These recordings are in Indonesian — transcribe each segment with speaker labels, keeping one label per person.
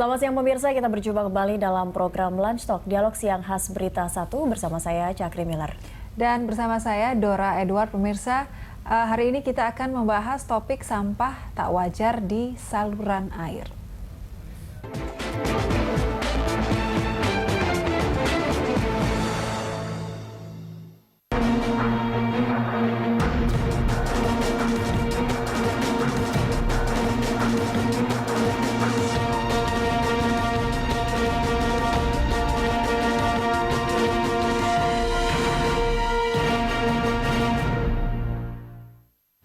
Speaker 1: Selamat siang pemirsa, kita berjumpa kembali dalam program Lunch Talk, dialog siang khas Berita 1 bersama saya Cakri Miller.
Speaker 2: Dan bersama saya Dora Edward. Pemirsa, hari ini kita akan membahas topik sampah tak wajar di saluran air.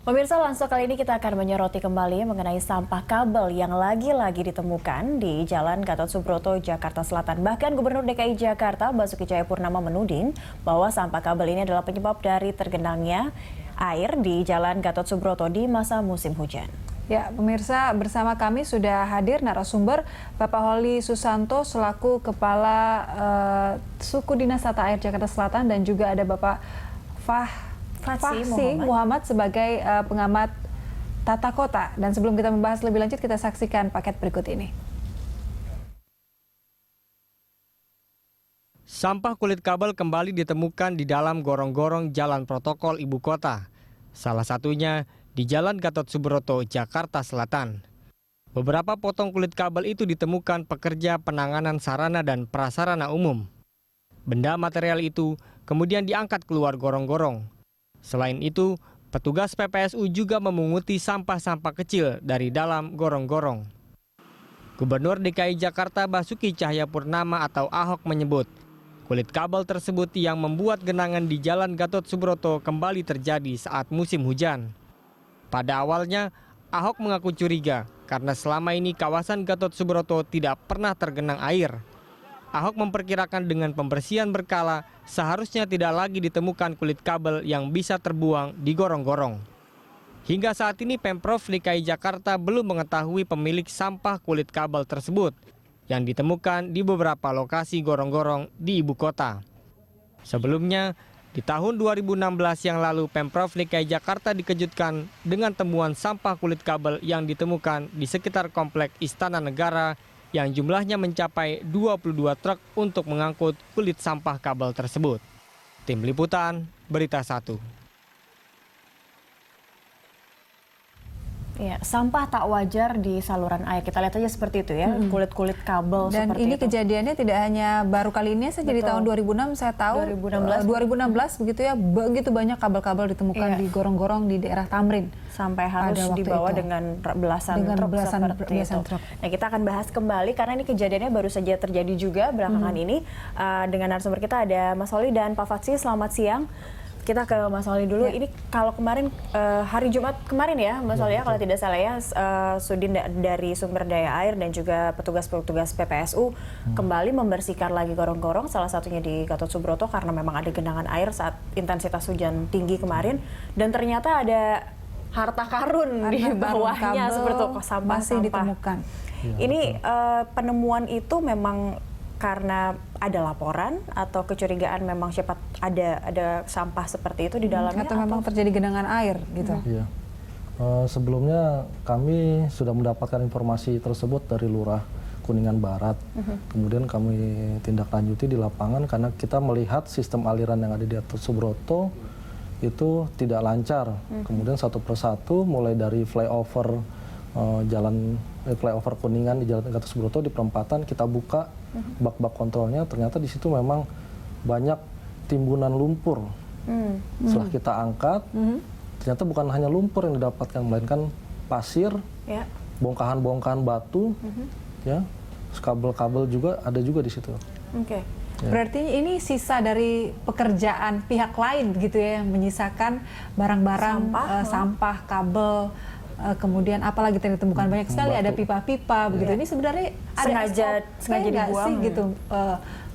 Speaker 1: Pemirsa, langsung kali ini kita akan menyoroti kembali mengenai sampah kabel yang lagi-lagi ditemukan di Jalan Gatot Subroto, Jakarta Selatan. Bahkan Gubernur DKI Jakarta Basuki Cahayapurnama menuding bahwa sampah kabel ini adalah penyebab dari tergenangnya air di Jalan Gatot Subroto di masa musim hujan.
Speaker 2: Ya, pemirsa, bersama kami sudah hadir narasumber Bapak Holi Susanto selaku Kepala Suku Dinas Tata Air Jakarta Selatan dan juga ada Bapak Fahsi Muhammad sebagai pengamat tata kota. Dan sebelum kita membahas lebih lanjut, kita saksikan paket berikut ini.
Speaker 3: Sampah kulit kabel kembali ditemukan di dalam gorong-gorong jalan protokol ibu kota. Salah satunya di Jalan Gatot Subroto, Jakarta Selatan. Beberapa potong kulit kabel itu ditemukan pekerja penanganan sarana dan prasarana umum. Benda material itu kemudian diangkat keluar gorong-gorong. Selain itu, petugas PPSU juga memunguti sampah-sampah kecil dari dalam gorong-gorong. Gubernur DKI Jakarta Basuki Cahayapurnama atau Ahok menyebut, kulit kabel tersebut yang membuat genangan di Jalan Gatot Subroto kembali terjadi saat musim hujan. Pada awalnya, Ahok mengaku curiga karena selama ini kawasan Gatot Subroto tidak pernah tergenang air. Ahok memperkirakan dengan pembersihan berkala, seharusnya tidak lagi ditemukan kulit kabel yang bisa terbuang di gorong-gorong. Hingga saat ini Pemprov DKI Jakarta belum mengetahui pemilik sampah kulit kabel tersebut yang ditemukan di beberapa lokasi gorong-gorong di ibu kota. Sebelumnya, di tahun 2016 yang lalu Pemprov DKI Jakarta dikejutkan dengan temuan sampah kulit kabel yang ditemukan di sekitar komplek Istana Negara yang jumlahnya mencapai 22 truk untuk mengangkut kulit sampah kabel tersebut. Tim Liputan, Berita 1.
Speaker 1: Ya, sampah tak wajar di saluran air. Kita lihat aja seperti itu ya, kulit-kulit kabel
Speaker 2: dan
Speaker 1: seperti
Speaker 2: ini
Speaker 1: itu.
Speaker 2: Kejadiannya tidak hanya baru kali ini saja. Di tahun 2006 saya tahu 2016 begitu ya, begitu banyak kabel-kabel ditemukan di gorong-gorong di daerah Tamrin.
Speaker 1: Sampai harus dibawa dengan belasan truk seperti itu. Nah, kita akan bahas kembali karena ini kejadiannya baru saja terjadi juga belakangan ini. Dengan narasumber kita ada Mas Holi dan Pak Fatsi. Selamat siang. Kita ke Mas Holi dulu. Ini kalau kemarin hari Jumat kemarin ya, Mas Holi ya, kalau tidak salah ya, Sudin dari Sumber Daya Air dan juga petugas-petugas PPSU kembali membersihkan lagi gorong-gorong, salah satunya di Gatot Subroto karena memang ada genangan air saat intensitas hujan tinggi kemarin, dan ternyata ada harta karun di bawahnya seperti itu, sampah
Speaker 2: masih ditemukan.
Speaker 1: Ini penemuan itu memang karena ada laporan atau kecurigaan memang siapa ada sampah seperti itu di dalamnya,
Speaker 2: atau memang terjadi genangan air gitu.
Speaker 4: Iya. Sebelumnya kami sudah mendapatkan informasi tersebut dari Lurah Kuningan Barat. Kemudian kami tindak lanjuti di lapangan karena kita melihat sistem aliran yang ada di Gatot Subroto itu tidak lancar. Kemudian satu persatu mulai dari flyover flyover Kuningan di Jalan Gatot Subroto di perempatan kita buka bak-bak kontrolnya, ternyata di situ memang banyak timbunan lumpur. Setelah kita angkat, ternyata bukan hanya lumpur yang didapatkan, melainkan pasir, bongkahan-bongkahan batu, ya, kabel-kabel juga ada juga di situ.
Speaker 1: Oke.
Speaker 2: Ya. Berarti ini sisa dari pekerjaan pihak lain begitu ya, yang menyisakan barang-barang sampah, kabel. Kemudian apalagi tadi ditemukan banyak sekali, ada pipa-pipa begitu. Ini sebenarnya
Speaker 1: sengaja dibuang
Speaker 2: sih gitu,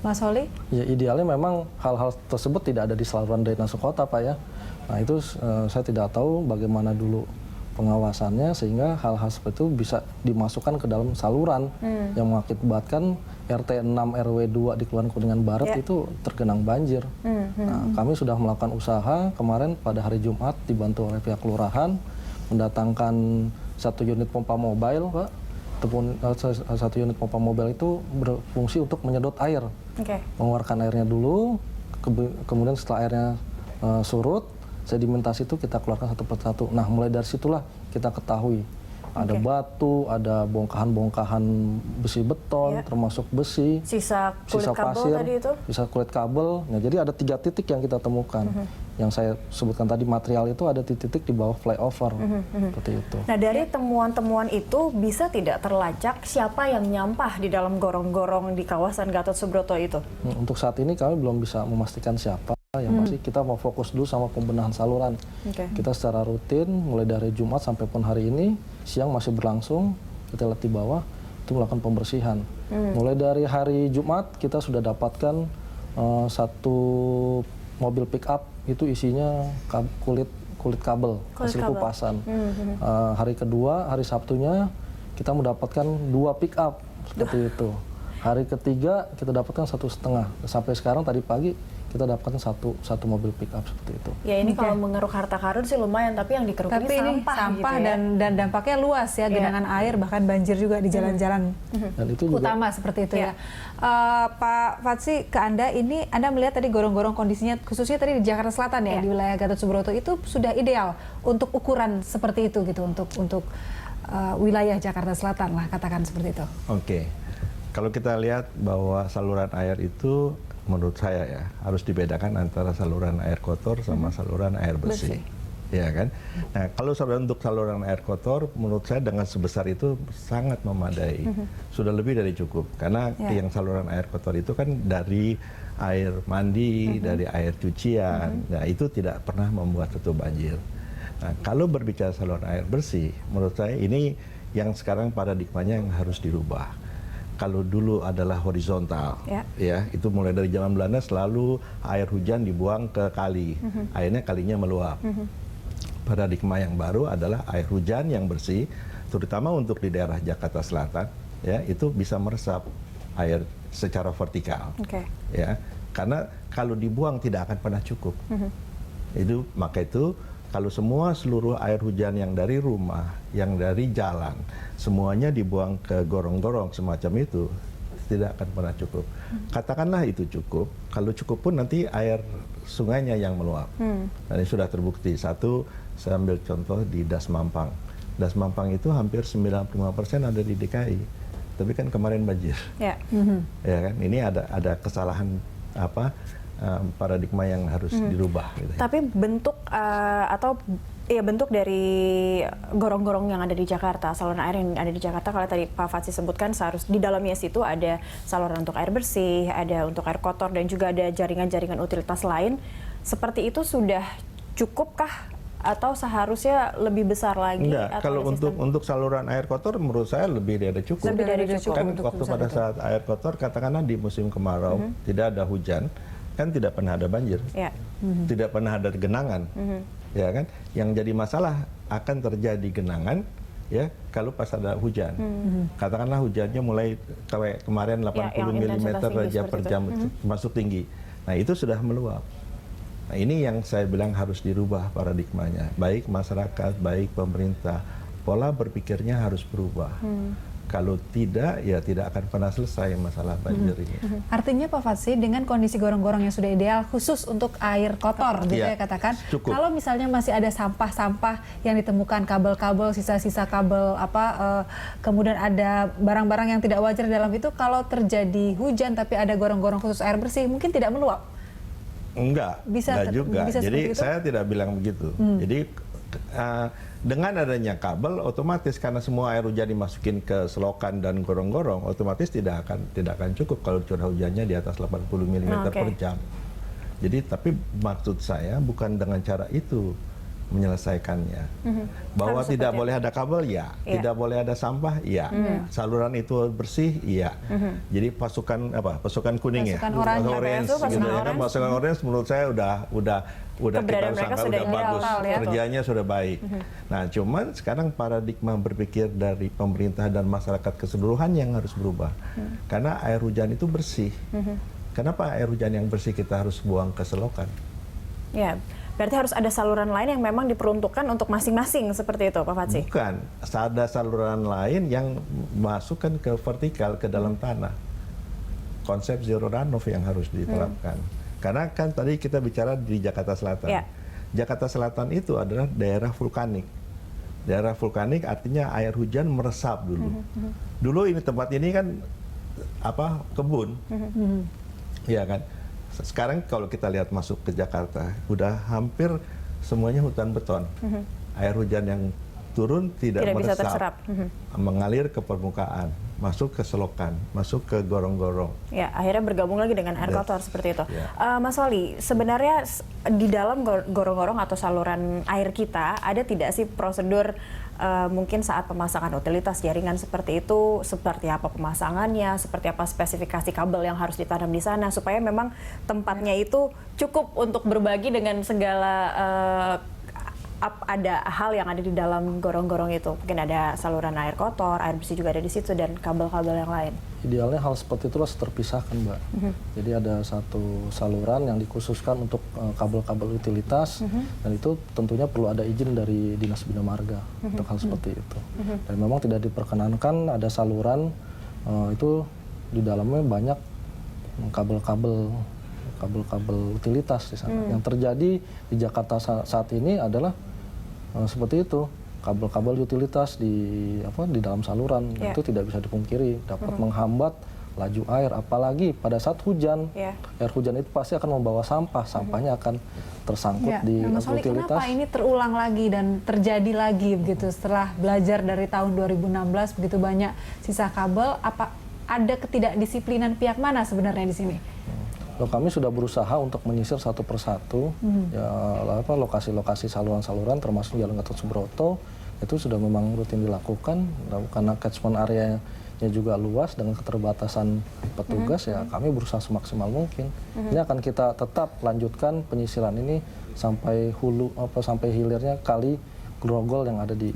Speaker 2: Mas Holi?
Speaker 4: Ya, idealnya memang hal-hal tersebut tidak ada di saluran drainase kota, Pak ya. Nah itu saya tidak tahu bagaimana dulu pengawasannya sehingga hal-hal seperti itu bisa dimasukkan ke dalam saluran yang mengakibatkan RT 6 RW 2 di Kelurahan Kuningan Barat itu tergenang banjir. Nah, kami sudah melakukan usaha kemarin pada hari Jumat dibantu oleh pihak kelurahan mendatangkan 1 unit pompa mobile, Pak, satu unit pompa mobil itu berfungsi untuk menyedot air, mengeluarkan airnya dulu, kemudian setelah airnya surut, sedimentasi itu kita keluarkan satu persatu. Nah, mulai dari situlah kita ketahui ada batu, ada bongkahan-bongkahan besi beton, termasuk besi,
Speaker 1: sisa kulit kabel
Speaker 4: pasir,
Speaker 1: tadi itu,
Speaker 4: sisa kulit kabel. Nah, jadi ada 3 titik yang kita temukan. Yang saya sebutkan tadi, material itu ada di titik di bawah flyover, seperti itu.
Speaker 1: Nah, dari temuan-temuan itu bisa tidak terlacak siapa yang nyampah di dalam gorong-gorong di kawasan Gatot Subroto itu?
Speaker 4: Untuk saat ini kami belum bisa memastikan siapa. Yang pasti kita mau fokus dulu sama pembenahan saluran. Kita secara rutin mulai dari Jumat sampai pun hari ini siang masih berlangsung, kita lihat di bawah itu melakukan pembersihan. Mulai dari hari Jumat kita sudah dapatkan satu mobil pick up itu isinya kulit kabel hasil kupasan. Hari kedua, hari Sabtunya kita mendapatkan 2 pick up seperti itu. Hari ketiga kita dapatkan 1,5. Sampai sekarang tadi pagi kita dapatkan satu mobil pick up seperti itu.
Speaker 1: Ya, ini kalau mengeruk harta karun sih lumayan, tapi yang dikeruk ini sampah
Speaker 2: gitu
Speaker 1: ya.
Speaker 2: dan dampaknya luas ya, genangan air bahkan banjir juga di jalan-jalan utama seperti itu ya. Pak Fatsi, ke Anda ini Anda melihat tadi gorong-gorong kondisinya khususnya tadi di Jakarta Selatan ya, di wilayah Gatot Subroto itu sudah ideal untuk ukuran seperti itu gitu, untuk wilayah Jakarta Selatan lah, katakan seperti itu.
Speaker 5: Oke. Kalau kita lihat bahwa saluran air itu menurut saya ya harus dibedakan antara saluran air kotor sama saluran air bersih. Ya kan? Nah, kalau untuk saluran air kotor menurut saya dengan sebesar itu sangat memadai. Sudah lebih dari cukup. Karena yang saluran air kotor itu kan dari air mandi, dari air cucian. Nah, itu tidak pernah membuat satu banjir. Nah, kalau berbicara saluran air bersih, menurut saya ini yang sekarang paradigmanya yang harus dirubah. Kalau dulu adalah horizontal, ya itu mulai dari zaman Belanda selalu air hujan dibuang ke kali, akhirnya kalinya meluap. Paradigma yang baru adalah air hujan yang bersih, terutama untuk di daerah Jakarta Selatan, ya itu bisa meresap air secara vertikal, ya karena kalau dibuang tidak akan pernah cukup. Maka itu kalau seluruh air hujan yang dari rumah, yang dari jalan, semuanya dibuang ke gorong-gorong semacam itu, tidak akan pernah cukup. Katakanlah itu cukup, kalau cukup pun nanti air sungainya yang meluap. Dan ini sudah terbukti. Satu, saya ambil contoh di Das Mampang. Das Mampang itu hampir 95% ada di DKI. Tapi kan kemarin banjir. Ya kan? Ini ada kesalahan paradigma yang harus dirubah. Gitu.
Speaker 1: Tapi bentuk bentuk dari gorong-gorong yang ada di Jakarta, saluran air yang ada di Jakarta, kalau tadi Pak Fatsi sebutkan di dalamnya situ ada saluran untuk air bersih, ada untuk air kotor, dan juga ada jaringan-jaringan utilitas lain. Seperti itu sudah cukupkah? Atau seharusnya lebih besar lagi?
Speaker 5: Enggak, kalau untuk saluran air kotor menurut saya lebih dari cukup.
Speaker 1: Lebih dari cukup.
Speaker 5: Kan waktu pada saat air kotor, katakanlah di musim kemarau, tidak ada hujan, kan tidak pernah ada banjir, tidak pernah ada genangan, ya kan? Yang jadi masalah akan terjadi genangan, ya kalau pas ada hujan. Katakanlah hujannya mulai kemarin 80 mm aja per jam masuk tinggi. Nah itu sudah meluap. Nah ini yang saya bilang harus dirubah paradigmanya, baik masyarakat, baik pemerintah, pola berpikirnya harus berubah. Kalau tidak, ya tidak akan pernah selesai masalah banjir ini.
Speaker 2: Artinya Pak Fatsi, dengan kondisi gorong-gorong yang sudah ideal, khusus untuk air kotor, gitu ya katakan, cukup. Kalau misalnya masih ada sampah-sampah yang ditemukan, kabel-kabel, sisa-sisa kabel, kemudian ada barang-barang yang tidak wajar dalam itu, kalau terjadi hujan tapi ada gorong-gorong khusus air bersih, mungkin tidak meluap?
Speaker 5: Enggak juga. Jadi saya tidak bilang begitu. Jadi dengan adanya kabel, otomatis karena semua air hujan dimasukin ke selokan dan gorong-gorong, otomatis tidak akan cukup kalau curah hujannya di atas 80 mm per jam. Jadi tapi maksud saya bukan dengan cara itu menyelesaikannya. Bahwa tidak boleh ada kabel, tidak boleh ada sampah, saluran itu bersih, Jadi pasukan kuning orange gitu ya kan, pasukan orange menurut saya udah kita sangka udah bagus, kerjanya sudah baik. Nah, cuman sekarang paradigma berpikir dari pemerintah dan masyarakat keseluruhan yang harus berubah. Karena air hujan itu bersih. Kenapa air hujan yang bersih kita harus buang ke selokan?
Speaker 1: Ya, Berarti harus ada saluran lain yang memang diperuntukkan untuk masing-masing seperti itu, Pak Fatsi?
Speaker 5: Bukan, ada saluran lain yang masukkan ke vertikal ke dalam tanah. Konsep zero runoff yang harus diterapkan. Karena kan tadi kita bicara di Jakarta Selatan.
Speaker 1: Ya.
Speaker 5: Jakarta Selatan itu adalah daerah vulkanik. Daerah vulkanik artinya air hujan meresap dulu. Dulu ini tempat ini kan kebun. Iya kan? Sekarang kalau kita lihat masuk ke Jakarta, udah hampir semuanya hutan beton. Air hujan yang turun tidak
Speaker 1: bisa
Speaker 5: meresap,
Speaker 1: terserap.
Speaker 5: mengalir ke permukaan, masuk ke selokan, masuk ke gorong-gorong.
Speaker 1: Ya, akhirnya bergabung lagi dengan air kotor seperti itu.
Speaker 5: Ya.
Speaker 1: Mas Wali, sebenarnya di dalam gorong-gorong atau saluran air kita ada tidak sih prosedur mungkin saat pemasangan utilitas jaringan seperti itu, seperti apa pemasangannya, seperti apa spesifikasi kabel yang harus ditanam di sana supaya memang tempatnya itu cukup untuk berbagi dengan segala ada hal yang ada di dalam gorong-gorong itu. Mungkin ada saluran air kotor, air bersih juga ada di situ, dan kabel-kabel yang lain.
Speaker 4: Idealnya hal seperti itu harus terpisahkan, Mbak. Jadi ada satu saluran yang dikhususkan untuk kabel-kabel utilitas, dan itu tentunya perlu ada izin dari Dinas Bina Marga untuk hal seperti itu. Dan memang tidak diperkenankan ada saluran itu di dalamnya banyak kabel-kabel utilitas di sana. Yang terjadi di Jakarta saat ini adalah seperti itu, kabel-kabel utilitas di dalam saluran. Itu tidak bisa dipungkiri dapat menghambat laju air, apalagi pada saat hujan. Air hujan itu pasti akan membawa sampah, sampahnya akan tersangkut di
Speaker 2: Mas Wali,
Speaker 4: utilitas.
Speaker 2: kenapa ini terulang lagi dan terjadi lagi begitu setelah belajar dari tahun 2016 begitu banyak sisa kabel? Apa ada ketidakdisiplinan pihak mana sebenarnya di sini?
Speaker 4: Kami sudah berusaha untuk menyisir satu persatu lokasi-lokasi saluran-saluran termasuk Jalan Gatot Subroto, itu sudah memang rutin dilakukan karena catchment area-nya juga luas dengan keterbatasan petugas. Ya kami berusaha semaksimal mungkin. Ini akan kita tetap lanjutkan penyisiran ini sampai sampai hilirnya kali Grogol yang ada di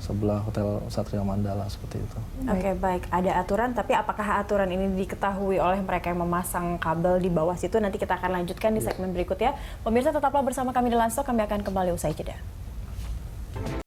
Speaker 4: sebelah Hotel Satria Mandala seperti itu.
Speaker 1: Oke, baik. Ada aturan, tapi apakah aturan ini diketahui oleh mereka yang memasang kabel di bawah situ? Nanti kita akan lanjutkan di segmen berikutnya. Pemirsa, tetaplah bersama kami di Lansto, kami akan kembali usai jeda.